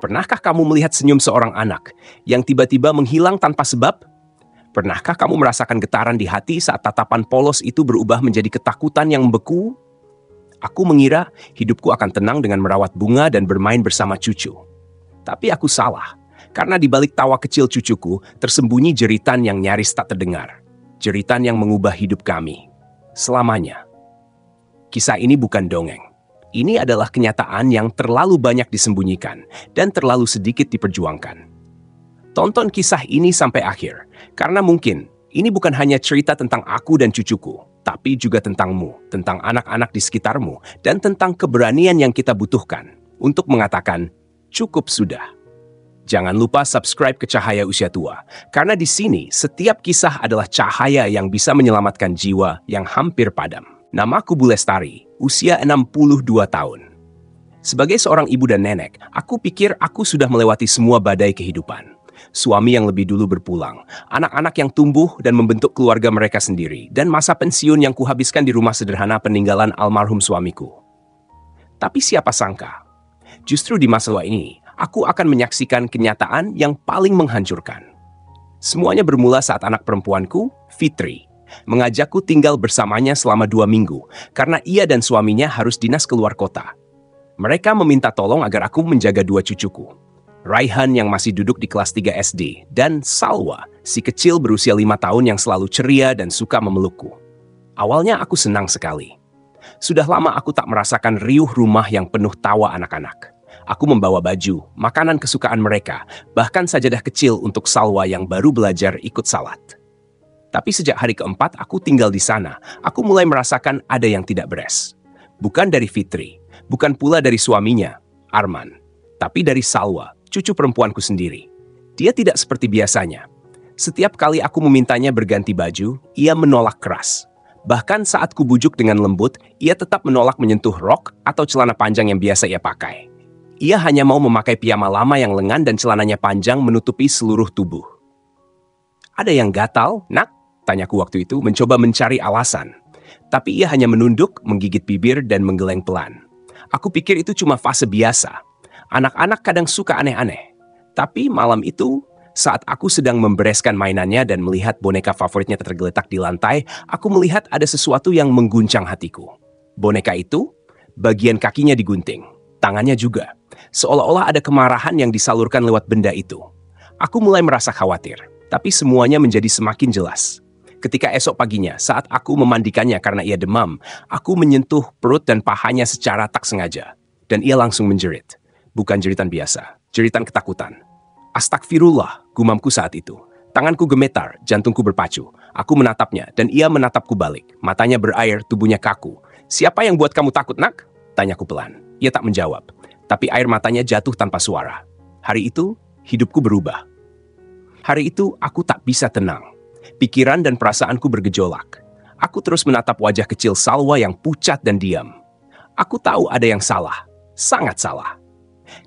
Pernahkah kamu melihat senyum seorang anak yang tiba-tiba menghilang tanpa sebab? Pernahkah kamu merasakan getaran di hati saat tatapan polos itu berubah menjadi ketakutan yang membeku? Aku mengira hidupku akan tenang dengan merawat bunga dan bermain bersama cucu. Tapi aku salah, karena di balik tawa kecil cucuku tersembunyi jeritan yang nyaris tak terdengar. Jeritan yang mengubah hidup kami. Selamanya. Kisah ini bukan dongeng. Ini adalah kenyataan yang terlalu banyak disembunyikan dan terlalu sedikit diperjuangkan. Tonton kisah ini sampai akhir, karena mungkin ini bukan hanya cerita tentang aku dan cucuku, tapi juga tentangmu, tentang anak-anak di sekitarmu, dan tentang keberanian yang kita butuhkan untuk mengatakan, cukup sudah. Jangan lupa subscribe ke Cahaya Usia Tua, karena di sini setiap kisah adalah cahaya yang bisa menyelamatkan jiwa yang hampir padam. Namaku Bu Lestari, usia 62 tahun. Sebagai seorang ibu dan nenek, aku pikir aku sudah melewati semua badai kehidupan. Suami yang lebih dulu berpulang, anak-anak yang tumbuh dan membentuk keluarga mereka sendiri, dan masa pensiun yang kuhabiskan di rumah sederhana peninggalan almarhum suamiku. Tapi siapa sangka, justru di masa tua ini, aku akan menyaksikan kenyataan yang paling menghancurkan. Semuanya bermula saat anak perempuanku, Fitri, mengajakku tinggal bersamanya selama 2 minggu karena ia dan suaminya harus dinas keluar kota. Mereka meminta tolong agar aku menjaga 2 cucuku. Raihan yang masih duduk di kelas 3 SD dan Salwa, si kecil berusia 5 tahun yang selalu ceria dan suka memelukku. Awalnya aku senang sekali. Sudah lama aku tak merasakan riuh rumah yang penuh tawa anak-anak. Aku membawa baju, makanan kesukaan mereka, bahkan sajadah kecil untuk Salwa yang baru belajar ikut salat. Tapi sejak hari keempat aku tinggal di sana, aku mulai merasakan ada yang tidak beres. Bukan dari Fitri, bukan pula dari suaminya, Arman, tapi dari Salwa, cucu perempuanku sendiri. Dia tidak seperti biasanya. Setiap kali aku memintanya berganti baju, ia menolak keras. Bahkan saat kubujuk dengan lembut, ia tetap menolak menyentuh rok atau celana panjang yang biasa ia pakai. Ia hanya mau memakai piyama lama yang lengan dan celananya panjang menutupi seluruh tubuh. Ada yang gatal, nak? Tanyaku waktu itu mencoba mencari alasan. Tapi ia hanya menunduk, menggigit bibir, dan menggeleng pelan. Aku pikir itu cuma fase biasa. Anak-anak kadang suka aneh-aneh. Tapi malam itu, saat aku sedang membereskan mainannya dan melihat boneka favoritnya tergeletak di lantai, aku melihat ada sesuatu yang mengguncang hatiku. Boneka itu, bagian kakinya digunting, tangannya juga. Seolah-olah ada kemarahan yang disalurkan lewat benda itu. Aku mulai merasa khawatir, tapi semuanya menjadi semakin jelas. Ketika esok paginya, saat aku memandikannya karena ia demam, aku menyentuh perut dan pahanya secara tak sengaja. Dan ia langsung menjerit. Bukan jeritan biasa, jeritan ketakutan. Astagfirullah, gumamku saat itu. Tanganku gemetar, jantungku berpacu. Aku menatapnya, dan ia menatapku balik. Matanya berair, tubuhnya kaku. Siapa yang buat kamu takut, nak? Tanyaku pelan. Ia tak menjawab. Tapi air matanya jatuh tanpa suara. Hari itu, hidupku berubah. Hari itu, aku tak bisa tenang. Pikiran dan perasaanku bergejolak. Aku terus menatap wajah kecil Salwa yang pucat dan diam. Aku tahu ada yang salah, sangat salah.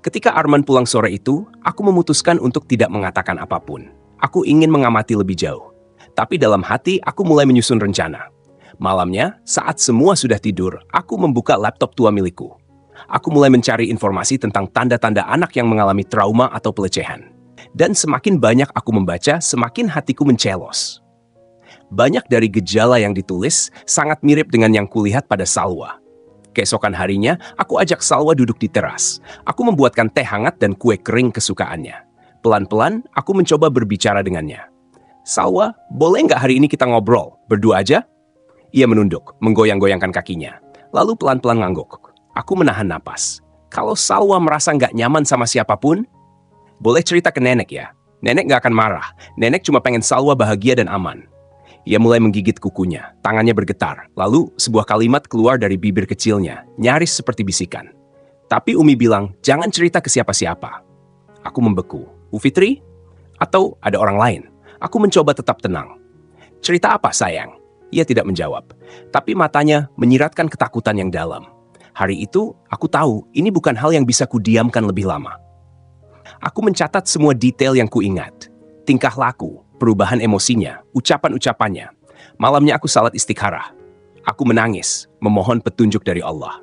Ketika Arman pulang sore itu, aku memutuskan untuk tidak mengatakan apapun. Aku ingin mengamati lebih jauh. Tapi dalam hati, aku mulai menyusun rencana. Malamnya, saat semua sudah tidur, aku membuka laptop tua milikku. Aku mulai mencari informasi tentang tanda-tanda anak yang mengalami trauma atau pelecehan. Dan semakin banyak aku membaca, semakin hatiku mencelos. Banyak dari gejala yang ditulis sangat mirip dengan yang kulihat pada Salwa. Keesokan harinya, aku ajak Salwa duduk di teras. Aku membuatkan teh hangat dan kue kering kesukaannya. Pelan-pelan, aku mencoba berbicara dengannya. Salwa, boleh nggak hari ini kita ngobrol? Berdua aja? Ia menunduk, menggoyang-goyangkan kakinya. Lalu pelan-pelan ngangguk. Aku menahan napas. Kalau Salwa merasa nggak nyaman sama siapapun, boleh cerita ke nenek ya. Nenek nggak akan marah. Nenek cuma pengen Salwa bahagia dan aman. Ia mulai menggigit kukunya. Tangannya bergetar. Lalu sebuah kalimat keluar dari bibir kecilnya. Nyaris seperti bisikan. Tapi Umi bilang, jangan cerita ke siapa-siapa. Aku membeku. Bu Fitri? Atau ada orang lain? Aku mencoba tetap tenang. Cerita apa sayang? Ia tidak menjawab. Tapi matanya menyiratkan ketakutan yang dalam. Hari itu, aku tahu ini bukan hal yang bisa kudiamkan lebih lama. Aku mencatat semua detail yang kuingat. Tingkah laku, perubahan emosinya, ucapan-ucapannya. Malamnya aku salat istikharah. Aku menangis, memohon petunjuk dari Allah.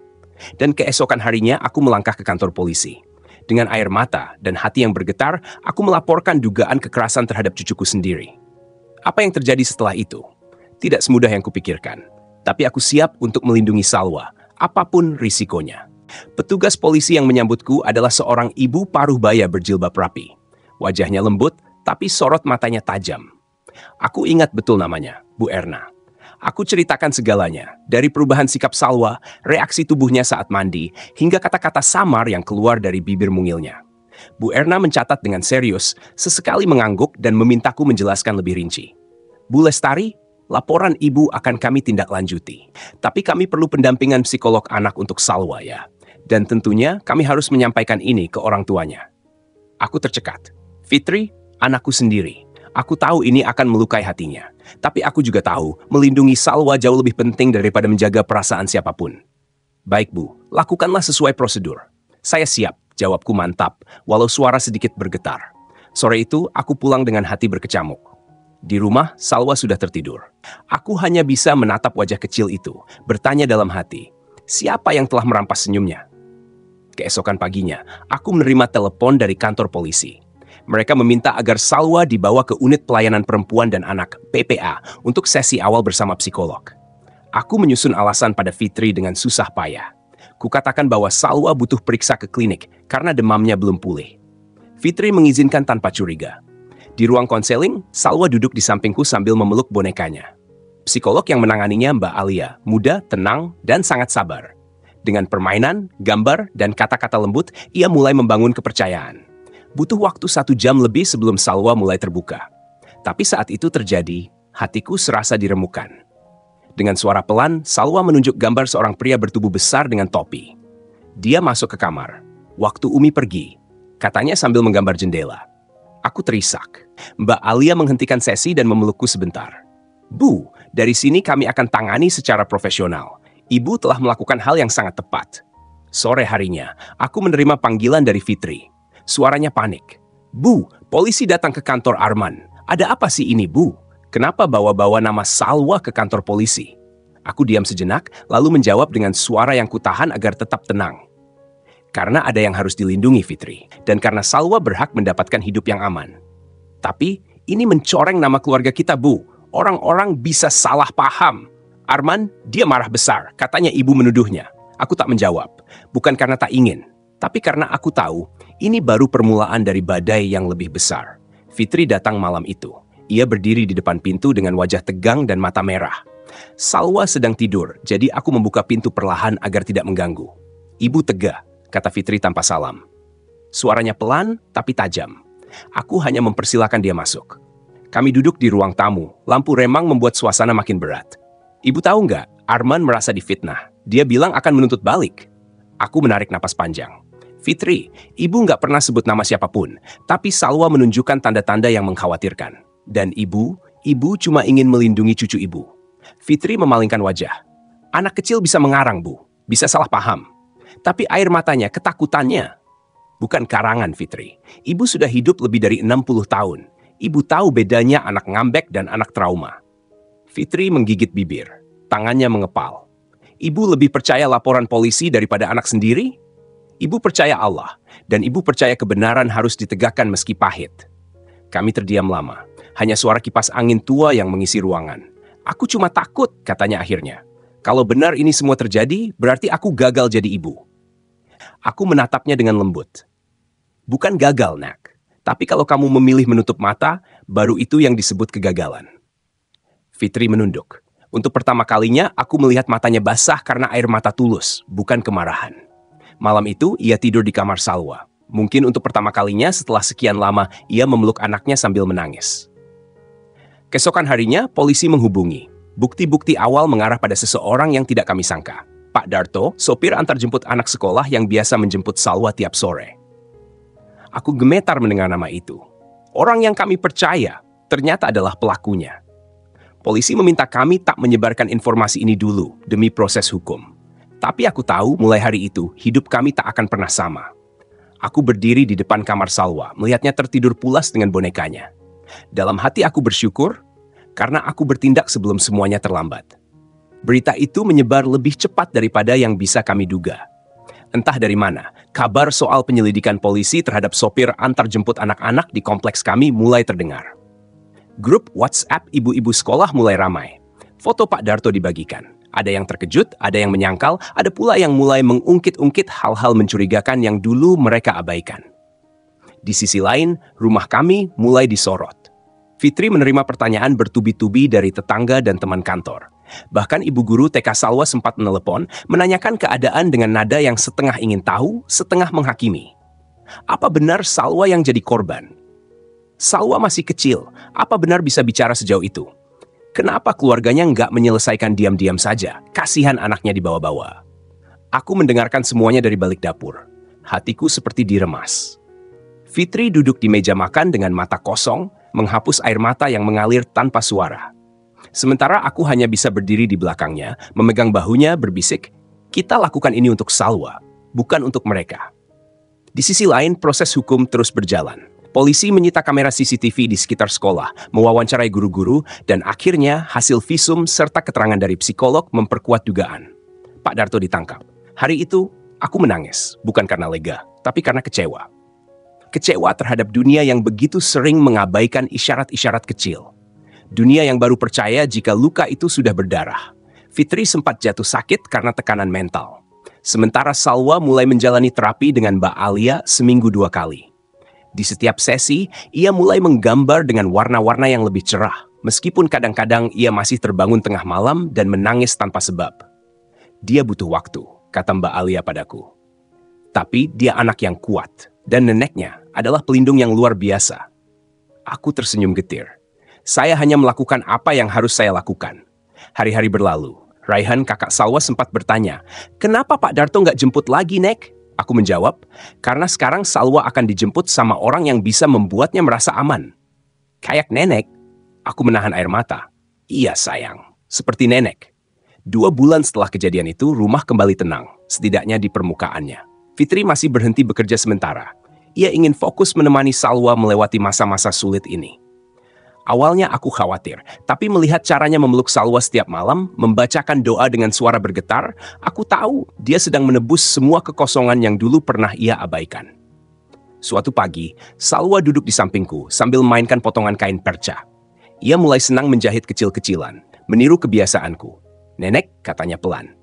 Dan keesokan harinya aku melangkah ke kantor polisi. Dengan air mata dan hati yang bergetar, aku melaporkan dugaan kekerasan terhadap cucuku sendiri. Apa yang terjadi setelah itu? Tidak semudah yang kupikirkan. Tapi aku siap untuk melindungi Salwa, apapun risikonya. Petugas polisi yang menyambutku adalah seorang ibu paruh baya berjilbab rapi. Wajahnya lembut, tapi sorot matanya tajam. Aku ingat betul namanya, Bu Erna. Aku ceritakan segalanya, dari perubahan sikap Salwa, reaksi tubuhnya saat mandi, hingga kata-kata samar yang keluar dari bibir mungilnya. Bu Erna mencatat dengan serius, sesekali mengangguk dan memintaku menjelaskan lebih rinci. Bu Lestari, laporan ibu akan kami tindak lanjuti. Tapi kami perlu pendampingan psikolog anak untuk Salwa ya. Dan tentunya kami harus menyampaikan ini ke orang tuanya. Aku tercekat. Fitri, anakku sendiri. Aku tahu ini akan melukai hatinya. Tapi aku juga tahu, melindungi Salwa jauh lebih penting daripada menjaga perasaan siapapun. Baik Bu, lakukanlah sesuai prosedur. Saya siap, jawabku mantap, walau suara sedikit bergetar. Sore itu, aku pulang dengan hati berkecamuk. Di rumah, Salwa sudah tertidur. Aku hanya bisa menatap wajah kecil itu, bertanya dalam hati, siapa yang telah merampas senyumnya? Keesokan paginya, aku menerima telepon dari kantor polisi. Mereka meminta agar Salwa dibawa ke unit pelayanan perempuan dan anak (PPA) untuk sesi awal bersama psikolog. Aku menyusun alasan pada Fitri dengan susah payah. Kukatakan bahwa Salwa butuh periksa ke klinik karena demamnya belum pulih. Fitri mengizinkan tanpa curiga. Di ruang konseling, Salwa duduk di sampingku sambil memeluk bonekanya. Psikolog yang menanganinya Mbak Alia, muda, tenang, dan sangat sabar. Dengan permainan, gambar, dan kata-kata lembut, ia mulai membangun kepercayaan. Butuh waktu 1 jam lebih sebelum Salwa mulai terbuka. Tapi saat itu terjadi, hatiku serasa diremukan. Dengan suara pelan, Salwa menunjuk gambar seorang pria bertubuh besar dengan topi. Dia masuk ke kamar. Waktu Umi pergi, katanya sambil menggambar jendela. Aku terisak. Mbak Alia menghentikan sesi dan memelukku sebentar. Bu, dari sini kami akan tangani secara profesional. Ibu telah melakukan hal yang sangat tepat. Sore harinya, aku menerima panggilan dari Fitri. Suaranya panik. Bu, polisi datang ke kantor Arman. Ada apa sih ini, Bu? Kenapa bawa-bawa nama Salwa ke kantor polisi? Aku diam sejenak, lalu menjawab dengan suara yang kutahan agar tetap tenang. Karena ada yang harus dilindungi, Fitri. Dan karena Salwa berhak mendapatkan hidup yang aman. Tapi, ini mencoreng nama keluarga kita, Bu. Orang-orang bisa salah paham. Arman, dia marah besar. Katanya ibu menuduhnya. Aku tak menjawab. Bukan karena tak ingin. Tapi karena aku tahu, ini baru permulaan dari badai yang lebih besar. Fitri datang malam itu. Ia berdiri di depan pintu dengan wajah tegang dan mata merah. Salwa sedang tidur, jadi aku membuka pintu perlahan agar tidak mengganggu. Ibu tega, kata Fitri tanpa salam. Suaranya pelan, tapi tajam. Aku hanya mempersilahkan dia masuk. Kami duduk di ruang tamu. Lampu remang membuat suasana makin berat. Ibu tahu nggak, Arman merasa difitnah. Dia bilang akan menuntut balik. Aku menarik napas panjang. Fitri, ibu nggak pernah sebut nama siapapun, tapi Salwa menunjukkan tanda-tanda yang mengkhawatirkan. Dan ibu cuma ingin melindungi cucu ibu. Fitri memalingkan wajah. Anak kecil bisa mengarang, Bu. Bisa salah paham. Tapi air matanya, ketakutannya. Bukan karangan, Fitri. Ibu sudah hidup lebih dari 60 tahun. Ibu tahu bedanya anak ngambek dan anak trauma. Fitri menggigit bibir. Tangannya mengepal. Ibu lebih percaya laporan polisi daripada anak sendiri? Ibu percaya Allah, dan ibu percaya kebenaran harus ditegakkan meski pahit. Kami terdiam lama. Hanya suara kipas angin tua yang mengisi ruangan. Aku cuma takut, katanya akhirnya. Kalau benar ini semua terjadi, berarti aku gagal jadi ibu. Aku menatapnya dengan lembut. Bukan gagal, Nak. Tapi kalau kamu memilih menutup mata, baru itu yang disebut kegagalan. Fitri menunduk. Untuk pertama kalinya, aku melihat matanya basah karena air mata tulus, bukan kemarahan. Malam itu, ia tidur di kamar Salwa. Mungkin untuk pertama kalinya setelah sekian lama, ia memeluk anaknya sambil menangis. Keesokan harinya, polisi menghubungi. Bukti-bukti awal mengarah pada seseorang yang tidak kami sangka. Pak Darto, sopir antarjemput anak sekolah yang biasa menjemput Salwa tiap sore. Aku gemetar mendengar nama itu. Orang yang kami percaya ternyata adalah pelakunya. Polisi meminta kami tak menyebarkan informasi ini dulu demi proses hukum. Tapi aku tahu mulai hari itu hidup kami tak akan pernah sama. Aku berdiri di depan kamar Salwa, melihatnya tertidur pulas dengan bonekanya. Dalam hati aku bersyukur karena aku bertindak sebelum semuanya terlambat. Berita itu menyebar lebih cepat daripada yang bisa kami duga. Entah dari mana, kabar soal penyelidikan polisi terhadap sopir antar jemput anak-anak di kompleks kami mulai terdengar. Grup WhatsApp ibu-ibu sekolah mulai ramai. Foto Pak Darto dibagikan. Ada yang terkejut, ada yang menyangkal, ada pula yang mulai mengungkit-ungkit hal-hal mencurigakan yang dulu mereka abaikan. Di sisi lain, rumah kami mulai disorot. Fitri menerima pertanyaan bertubi-tubi dari tetangga dan teman kantor. Bahkan ibu guru TK Salwa sempat menelepon, menanyakan keadaan dengan nada yang setengah ingin tahu, setengah menghakimi. Apa benar Salwa yang jadi korban? Salwa masih kecil, apa benar bisa bicara sejauh itu? Kenapa keluarganya nggak menyelesaikan diam-diam saja? Kasihan anaknya dibawa-bawa. Aku mendengarkan semuanya dari balik dapur. Hatiku seperti diremas. Fitri duduk di meja makan dengan mata kosong, menghapus air mata yang mengalir tanpa suara. Sementara aku hanya bisa berdiri di belakangnya, memegang bahunya berbisik, kita lakukan ini untuk Salwa, bukan untuk mereka. Di sisi lain, proses hukum terus berjalan. Polisi menyita kamera CCTV di sekitar sekolah, mewawancarai guru-guru, dan akhirnya hasil visum serta keterangan dari psikolog memperkuat dugaan. Pak Darto ditangkap. Hari itu, aku menangis, bukan karena lega, tapi karena kecewa. Kecewa terhadap dunia yang begitu sering mengabaikan isyarat-isyarat kecil. Dunia yang baru percaya jika luka itu sudah berdarah. Fitri sempat jatuh sakit karena tekanan mental. Sementara Salwa mulai menjalani terapi dengan Mbak Alia seminggu 2 kali. Di setiap sesi, ia mulai menggambar dengan warna-warna yang lebih cerah, meskipun kadang-kadang ia masih terbangun tengah malam dan menangis tanpa sebab. Dia butuh waktu, kata Mbak Alia padaku. Tapi dia anak yang kuat, dan neneknya adalah pelindung yang luar biasa. Aku tersenyum getir. Saya hanya melakukan apa yang harus saya lakukan. Hari-hari berlalu. Raihan, kakak Salwa, sempat bertanya, "Kenapa Pak Darto nggak jemput lagi, Nek?" Aku menjawab, "Karena sekarang Salwa akan dijemput sama orang yang bisa membuatnya merasa aman." Kayak nenek. Aku menahan air mata. Iya sayang, seperti nenek. 2 bulan setelah kejadian itu, rumah kembali tenang, setidaknya di permukaannya. Fitri masih berhenti bekerja sementara. Ia ingin fokus menemani Salwa melewati masa-masa sulit ini. Awalnya aku khawatir, tapi melihat caranya memeluk Salwa setiap malam, membacakan doa dengan suara bergetar, aku tahu dia sedang menebus semua kekosongan yang dulu pernah ia abaikan. Suatu pagi, Salwa duduk di sampingku sambil mainkan potongan kain perca. Ia mulai senang menjahit kecil-kecilan, meniru kebiasaanku. "Nenek," katanya pelan,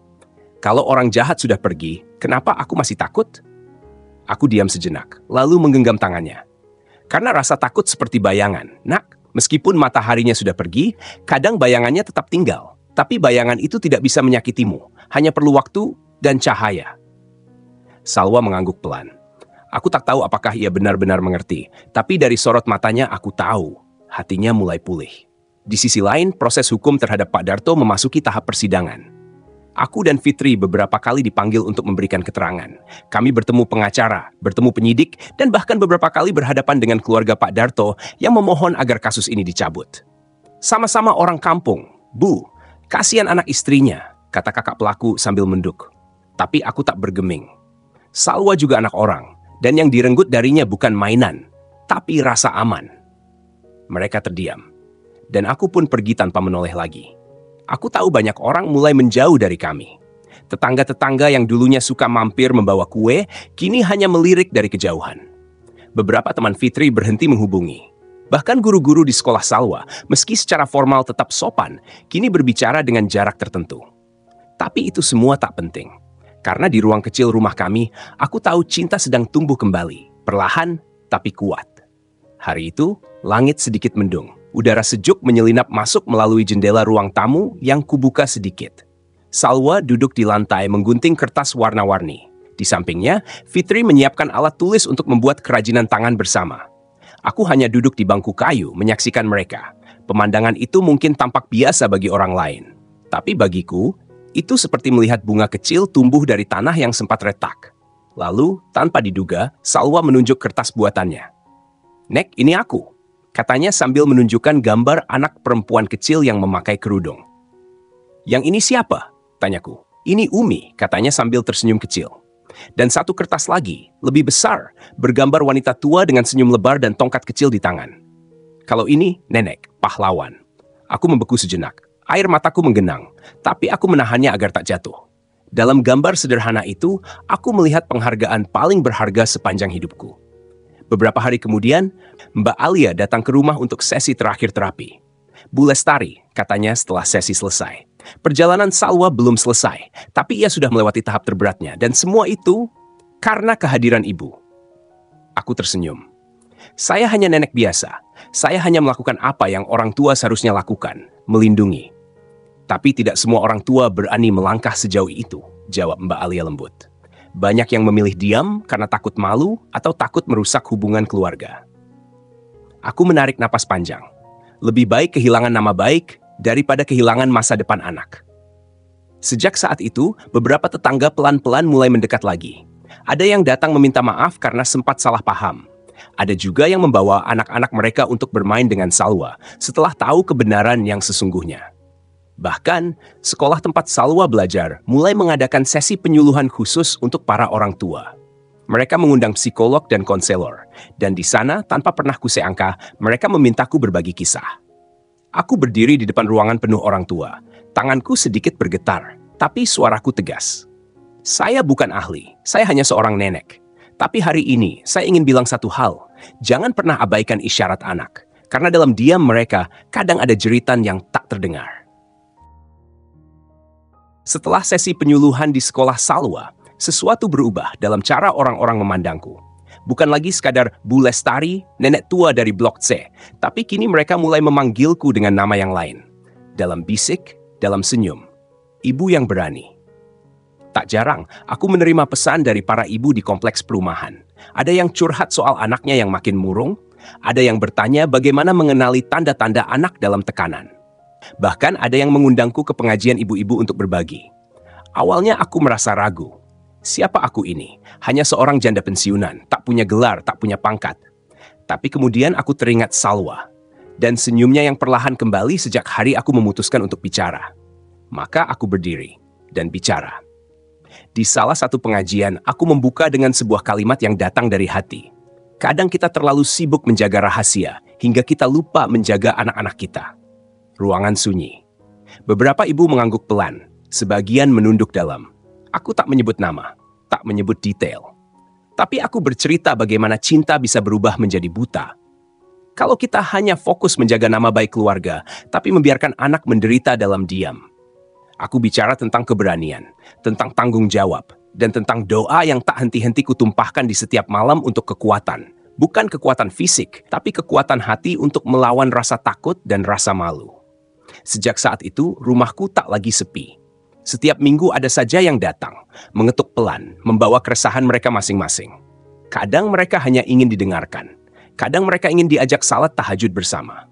"kalau orang jahat sudah pergi, kenapa aku masih takut?" Aku diam sejenak, lalu menggenggam tangannya. Karena rasa takut seperti bayangan, Nak. Meskipun mataharinya sudah pergi, kadang bayangannya tetap tinggal. Tapi bayangan itu tidak bisa menyakitimu, hanya perlu waktu dan cahaya. Salwa mengangguk pelan. Aku tak tahu apakah ia benar-benar mengerti, tapi dari sorot matanya aku tahu, hatinya mulai pulih. Di sisi lain, proses hukum terhadap Pak Darto memasuki tahap persidangan. Aku dan Fitri beberapa kali dipanggil untuk memberikan keterangan. Kami bertemu pengacara, bertemu penyidik, dan bahkan beberapa kali berhadapan dengan keluarga Pak Darto yang memohon agar kasus ini dicabut. Sama-sama orang kampung, Bu, kasihan anak istrinya, kata kakak pelaku sambil menduk. Tapi aku tak bergeming. Salwa juga anak orang, dan yang direnggut darinya bukan mainan, tapi rasa aman. Mereka terdiam, dan aku pun pergi tanpa menoleh lagi. Aku tahu banyak orang mulai menjauh dari kami. Tetangga-tetangga yang dulunya suka mampir membawa kue, kini hanya melirik dari kejauhan. Beberapa teman Fitri berhenti menghubungi. Bahkan guru-guru di sekolah Salwa, meski secara formal tetap sopan, kini berbicara dengan jarak tertentu. Tapi itu semua tak penting. Karena di ruang kecil rumah kami, aku tahu cinta sedang tumbuh kembali, perlahan tapi kuat. Hari itu, langit sedikit mendung. Udara sejuk menyelinap masuk melalui jendela ruang tamu yang kubuka sedikit. Salwa duduk di lantai menggunting kertas warna-warni. Di sampingnya, Fitri menyiapkan alat tulis untuk membuat kerajinan tangan bersama. Aku hanya duduk di bangku kayu menyaksikan mereka. Pemandangan itu mungkin tampak biasa bagi orang lain. Tapi bagiku, itu seperti melihat bunga kecil tumbuh dari tanah yang sempat retak. Lalu, tanpa diduga, Salwa menunjuk kertas buatannya. "Nek, ini aku," katanya sambil menunjukkan gambar anak perempuan kecil yang memakai kerudung. "Yang ini siapa?" tanyaku. "Ini Umi," katanya sambil tersenyum kecil. Dan satu kertas lagi, lebih besar, bergambar wanita tua dengan senyum lebar dan tongkat kecil di tangan. "Kalau ini, nenek, pahlawan." Aku membeku sejenak. Air mataku menggenang, tapi aku menahannya agar tak jatuh. Dalam gambar sederhana itu, aku melihat penghargaan paling berharga sepanjang hidupku. Beberapa hari kemudian, Mbak Alia datang ke rumah untuk sesi terakhir terapi. Bu Lestari, katanya setelah sesi selesai. Perjalanan Salwa belum selesai, tapi ia sudah melewati tahap terberatnya, dan semua itu karena kehadiran ibu. Aku tersenyum. Saya hanya nenek biasa. Saya hanya melakukan apa yang orang tua seharusnya lakukan, melindungi. Tapi tidak semua orang tua berani melangkah sejauh itu, jawab Mbak Alia lembut. Banyak yang memilih diam karena takut malu atau takut merusak hubungan keluarga. Aku menarik napas panjang. Lebih baik kehilangan nama baik daripada kehilangan masa depan anak. Sejak saat itu, beberapa tetangga pelan-pelan mulai mendekat lagi. Ada yang datang meminta maaf karena sempat salah paham. Ada juga yang membawa anak-anak mereka untuk bermain dengan Salwa setelah tahu kebenaran yang sesungguhnya. Bahkan, sekolah tempat Salwa belajar mulai mengadakan sesi penyuluhan khusus untuk para orang tua. Mereka mengundang psikolog dan konselor, dan di sana tanpa pernah kusangka, mereka memintaku berbagi kisah. Aku berdiri di depan ruangan penuh orang tua. Tanganku sedikit bergetar, tapi suaraku tegas. Saya bukan ahli, saya hanya seorang nenek. Tapi hari ini, saya ingin bilang satu hal. Jangan pernah abaikan isyarat anak, karena dalam diam mereka kadang ada jeritan yang tak terdengar. Setelah sesi penyuluhan di sekolah Salwa, sesuatu berubah dalam cara orang-orang memandangku. Bukan lagi sekadar Bu Lestari, nenek tua dari Blok C, tapi kini mereka mulai memanggilku dengan nama yang lain. Dalam bisik, dalam senyum. Ibu yang berani. Tak jarang, aku menerima pesan dari para ibu di kompleks perumahan. Ada yang curhat soal anaknya yang makin murung, ada yang bertanya bagaimana mengenali tanda-tanda anak dalam tekanan. Bahkan ada yang mengundangku ke pengajian ibu-ibu untuk berbagi. Awalnya aku merasa ragu. Siapa aku ini? Hanya seorang janda pensiunan, tak punya gelar, tak punya pangkat. Tapi kemudian aku teringat Salwa, dan senyumnya yang perlahan kembali sejak hari aku memutuskan untuk bicara. Maka aku berdiri dan bicara. Di salah satu pengajian, aku membuka dengan sebuah kalimat yang datang dari hati. Kadang kita terlalu sibuk menjaga rahasia, hingga kita lupa menjaga anak-anak kita. Ruangan sunyi. Beberapa ibu mengangguk pelan, sebagian menunduk dalam. Aku tak menyebut nama, tak menyebut detail. Tapi aku bercerita bagaimana cinta bisa berubah menjadi buta. Kalau kita hanya fokus menjaga nama baik keluarga, tapi membiarkan anak menderita dalam diam. Aku bicara tentang keberanian, tentang tanggung jawab, dan tentang doa yang tak henti-henti kutumpahkan di setiap malam untuk kekuatan. Bukan kekuatan fisik, tapi kekuatan hati untuk melawan rasa takut dan rasa malu. Sejak saat itu, rumahku tak lagi sepi. Setiap minggu ada saja yang datang, mengetuk pelan, membawa keresahan mereka masing-masing. Kadang mereka hanya ingin didengarkan. Kadang mereka ingin diajak salat tahajud bersama.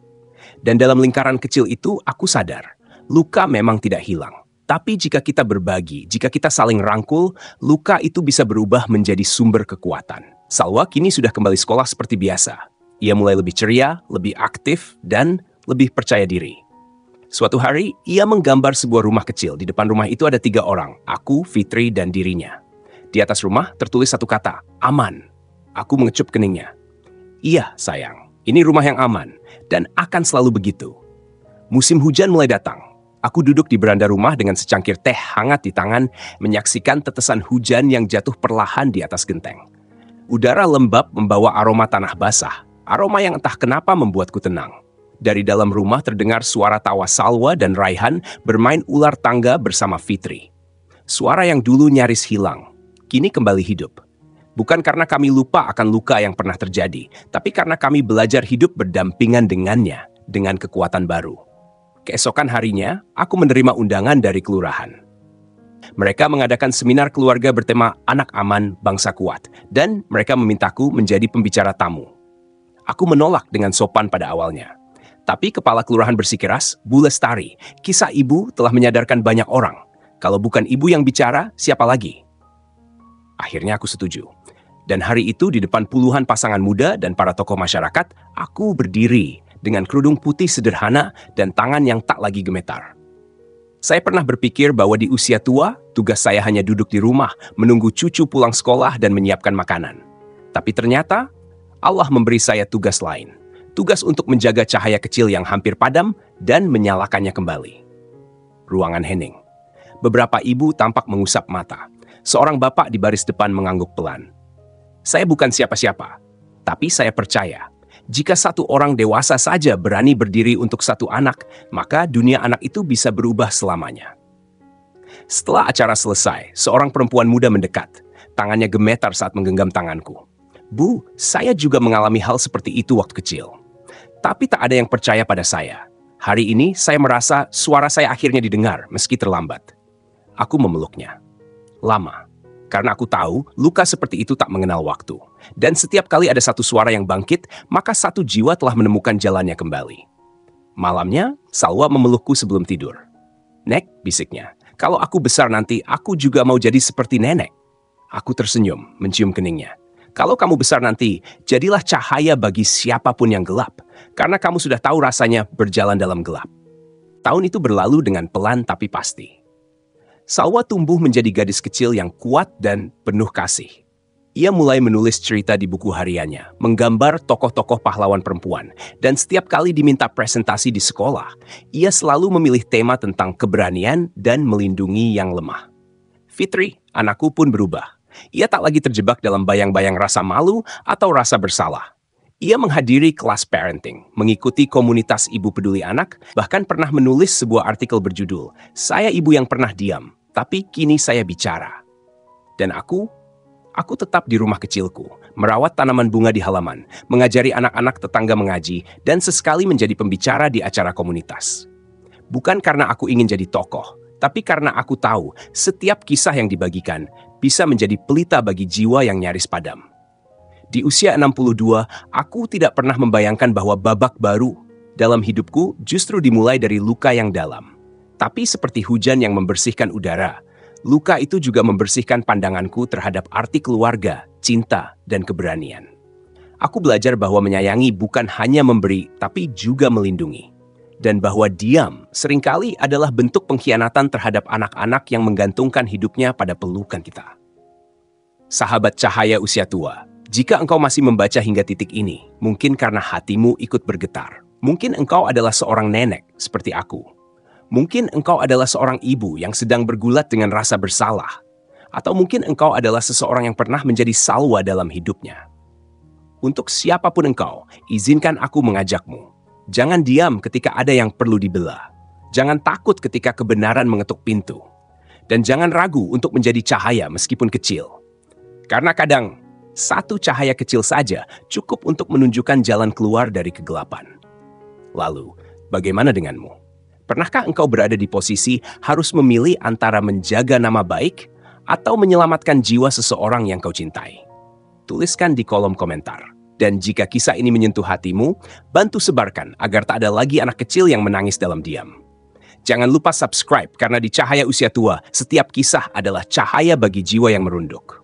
Dan dalam lingkaran kecil itu, aku sadar, luka memang tidak hilang. Tapi jika kita berbagi, jika kita saling rangkul, luka itu bisa berubah menjadi sumber kekuatan. Salwa kini sudah kembali sekolah seperti biasa. Ia mulai lebih ceria, lebih aktif, dan lebih percaya diri. Suatu hari, ia menggambar sebuah rumah kecil. Di depan rumah itu ada 3 orang, aku, Fitri, dan dirinya. Di atas rumah tertulis satu kata, aman. Aku mengecup keningnya. Iya, sayang, ini rumah yang aman, dan akan selalu begitu. Musim hujan mulai datang. Aku duduk di beranda rumah dengan secangkir teh hangat di tangan, menyaksikan tetesan hujan yang jatuh perlahan di atas genteng. Udara lembab membawa aroma tanah basah, aroma yang entah kenapa membuatku tenang. Dari dalam rumah terdengar suara tawa Salwa dan Raihan bermain ular tangga bersama Fitri. Suara yang dulu nyaris hilang, kini kembali hidup. Bukan karena kami lupa akan luka yang pernah terjadi, tapi karena kami belajar hidup berdampingan dengannya, dengan kekuatan baru. Keesokan harinya, aku menerima undangan dari kelurahan. Mereka mengadakan seminar keluarga bertema Anak Aman, Bangsa Kuat, dan mereka memintaku menjadi pembicara tamu. Aku menolak dengan sopan pada awalnya. Tapi kepala kelurahan bersikeras, Bu Lestari, kisah ibu telah menyadarkan banyak orang. Kalau bukan ibu yang bicara, siapa lagi? Akhirnya aku setuju. Dan hari itu di depan puluhan pasangan muda dan para tokoh masyarakat, aku berdiri dengan kerudung putih sederhana dan tangan yang tak lagi gemetar. Saya pernah berpikir bahwa di usia tua, tugas saya hanya duduk di rumah, menunggu cucu pulang sekolah dan menyiapkan makanan. Tapi ternyata, Allah memberi saya tugas lain. Tugas untuk menjaga cahaya kecil yang hampir padam dan menyalakannya kembali. Ruangan hening. Beberapa ibu tampak mengusap mata. Seorang bapak di baris depan mengangguk pelan. Saya bukan siapa-siapa, tapi saya percaya, jika satu orang dewasa saja berani berdiri untuk satu anak, maka dunia anak itu bisa berubah selamanya. Setelah acara selesai, seorang perempuan muda mendekat. Tangannya gemetar saat menggenggam tanganku. Bu, saya juga mengalami hal seperti itu waktu kecil. Tapi tak ada yang percaya pada saya. Hari ini saya merasa suara saya akhirnya didengar meski terlambat. Aku memeluknya. Lama. Karena aku tahu luka seperti itu tak mengenal waktu. Dan setiap kali ada satu suara yang bangkit, maka satu jiwa telah menemukan jalannya kembali. Malamnya, Salwa memelukku sebelum tidur. Nek, bisiknya, kalau aku besar nanti, aku juga mau jadi seperti nenek. Aku tersenyum, mencium keningnya. Kalau kamu besar nanti, jadilah cahaya bagi siapapun yang gelap, karena kamu sudah tahu rasanya berjalan dalam gelap. Tahun itu berlalu dengan pelan tapi pasti. Salwa tumbuh menjadi gadis kecil yang kuat dan penuh kasih. Ia mulai menulis cerita di buku hariannya, menggambar tokoh-tokoh pahlawan perempuan, dan setiap kali diminta presentasi di sekolah, ia selalu memilih tema tentang keberanian dan melindungi yang lemah. Fitri, anakku pun berubah. Ia tak lagi terjebak dalam bayang-bayang rasa malu atau rasa bersalah. Ia menghadiri kelas parenting, mengikuti komunitas ibu peduli anak, bahkan pernah menulis sebuah artikel berjudul, "Saya ibu yang pernah diam, tapi kini saya bicara." Dan aku tetap di rumah kecilku, merawat tanaman bunga di halaman, mengajari anak-anak tetangga mengaji, dan sesekali menjadi pembicara di acara komunitas. Bukan karena aku ingin jadi tokoh, tapi karena aku tahu setiap kisah yang dibagikan bisa menjadi pelita bagi jiwa yang nyaris padam. Di usia 62, aku tidak pernah membayangkan bahwa babak baru dalam hidupku justru dimulai dari luka yang dalam. Tapi seperti hujan yang membersihkan udara, luka itu juga membersihkan pandanganku terhadap arti keluarga, cinta, dan keberanian. Aku belajar bahwa menyayangi bukan hanya memberi, tapi juga melindungi. Dan bahwa diam seringkali adalah bentuk pengkhianatan terhadap anak-anak yang menggantungkan hidupnya pada pelukan kita. Sahabat cahaya usia tua, jika engkau masih membaca hingga titik ini, mungkin karena hatimu ikut bergetar. Mungkin engkau adalah seorang nenek seperti aku. Mungkin engkau adalah seorang ibu yang sedang bergulat dengan rasa bersalah. Atau mungkin engkau adalah seseorang yang pernah menjadi Salwa dalam hidupnya. Untuk siapapun engkau, izinkan aku mengajakmu. Jangan diam ketika ada yang perlu dibelah. Jangan takut ketika kebenaran mengetuk pintu. Dan jangan ragu untuk menjadi cahaya meskipun kecil. Karena kadang, satu cahaya kecil saja cukup untuk menunjukkan jalan keluar dari kegelapan. Lalu, bagaimana denganmu? Pernahkah engkau berada di posisi harus memilih antara menjaga nama baik atau menyelamatkan jiwa seseorang yang kau cintai? Tuliskan di kolom komentar. Dan jika kisah ini menyentuh hatimu, bantu sebarkan agar tak ada lagi anak kecil yang menangis dalam diam. Jangan lupa subscribe karena di Cahaya Usia Tua, setiap kisah adalah cahaya bagi jiwa yang merunduk.